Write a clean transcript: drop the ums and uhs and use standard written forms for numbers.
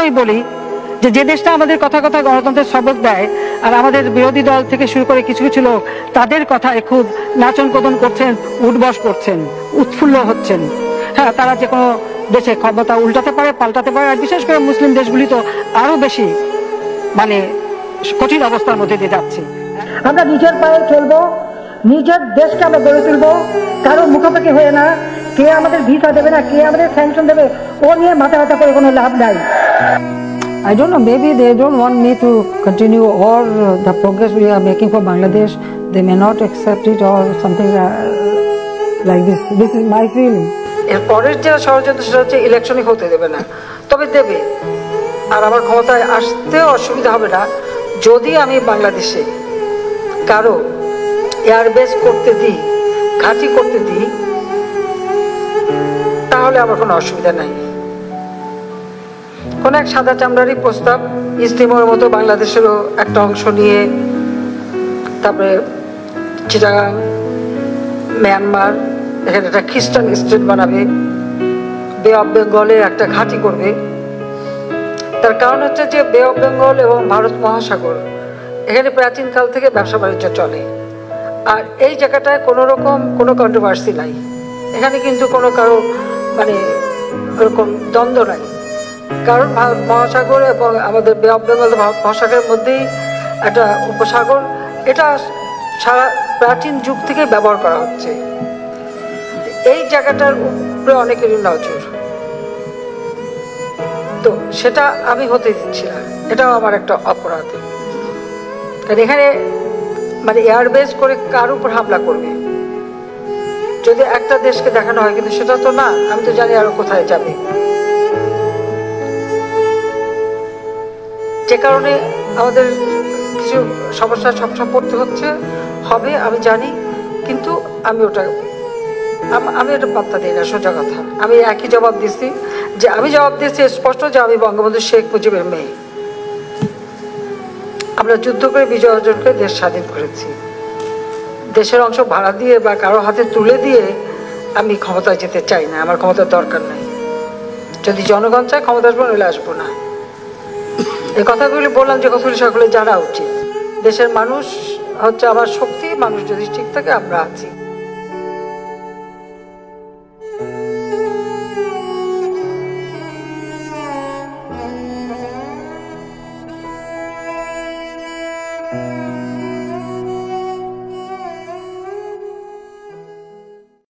আমি বলি যে দেশটা আমাদের কথা কথা গণতন্ত্রের শপথ দেয়, আর আমাদের বিরোধী দল থেকে শুরু করে কিছু কিছু লোক তাদের কথায় খুব নাচন কদন করছেন, উঠবস করছেন, উৎফুল্ল হচ্ছেন। হ্যাঁ, তারা যে কোনো দেশে ক্ষমতা উল্টাতে পারে, পাল্টাতে পারে, আর বিশেষ করে মুসলিম দেশগুলি তো আরো বেশি মানে কঠিন অবস্থার মধ্যে দিয়ে যাচ্ছে। আমরা নিজের পায়ে চলবো, নিজের দেশকে আমরা গড়ে তুলবো, কারো মুখাপেক্ষি হয়ে না। কে আমাদের ভিসা দেবে না, কে আমাদের স্যাংশন দেবে, ও নিয়ে মাথা ব্যথা করে কোনো লাভ নাই। I don't know, maybe they don't want me to continue or the progress we are making for Bangladesh, they may not accept it or something like this. This is my feeling. এর পরের যে ষড়যন্ত্র সেটা হচ্ছে ইলেকশনই হতে দেবে না, তবে দেবে। আর আমার ক্ষমতায় আসতে অসুবিধা হবে না যদি আমি বাংলাদেশে কারো এয়ারবেস করতে দিই, ঘাঁটি করতে দিই, তাহলে আমার কোনো অসুবিধা নাই। কোন এক সাদা চামড়ারই প্রস্তাব ইস্তিমোর মতো বাংলাদেশেরও একটা অংশ নিয়ে, তারপরে চিটাগাং, মিয়ানমার, এখানে একটা খ্রিস্টান স্টেট বানাবে, বে অফ বেঙ্গলে একটা ঘাঁটি করবে। তার কারণ হচ্ছে যে বে অফ বেঙ্গল এবং ভারত মহাসাগর, এখানে প্রাচীনকাল থেকে ব্যবসা বাণিজ্য চলে, আর এই জায়গাটায় কোনো রকম কোনো কন্ট্রোভার্সি নাই। এখানে কিন্তু কোনো কারো মানে ওরকম দ্বন্দ্ব নাই, কারণ ভারত মহাসাগর এবং আমাদের বে অফ বেঙ্গল ভারত মহাসাগরের মধ্যেই একটা উপসাগর, এটা সারা প্রাচীন যুগ থেকে ব্যবহার করা হচ্ছে। এই জায়গাটার উপরে অনেকেরই নজর, তো সেটা আমি হতে দিচ্ছি না, এটাও আমার একটা অপরাধ। কারণ এখানে মানে এয়ারবেস করে কার উপর হামলা করবে যদি একটা দেশকে দেখানো হয়, কিন্তু সেটা তো না, আমি তো জানি আরো কোথায় যাবে। যে কারণে আমাদের কিছু সমস্যা সবসময় পড়তে হচ্ছে, হবে আমি জানি, কিন্তু আমি ওটা পাত্তা দিই না। সোজা কথা, আমি একই জবাব দিচ্ছি, যে আমি জবাব দিচ্ছি স্পষ্ট যে আমি বঙ্গবন্ধু শেখ মুজিবের মেয়ে। আমরা যুদ্ধ করে বিজয় অর্জন করে দেশ স্বাধীন করেছি। দেশের অংশ ভাড়া দিয়ে বা কারো হাতে তুলে দিয়ে আমি ক্ষমতায় যেতে চাই না, আমার ক্ষমতার দরকার নাই। যদি জনগণ চায় ক্ষমতা আসবো, নইলে আসবো না। এই কথাগুলি বললাম যে কথাগুলি সকলে জানা উচিত। দেশের মানুষ হচ্ছে আমার শক্তি, মানুষ যদি ঠিক থাকে আমরা আছি।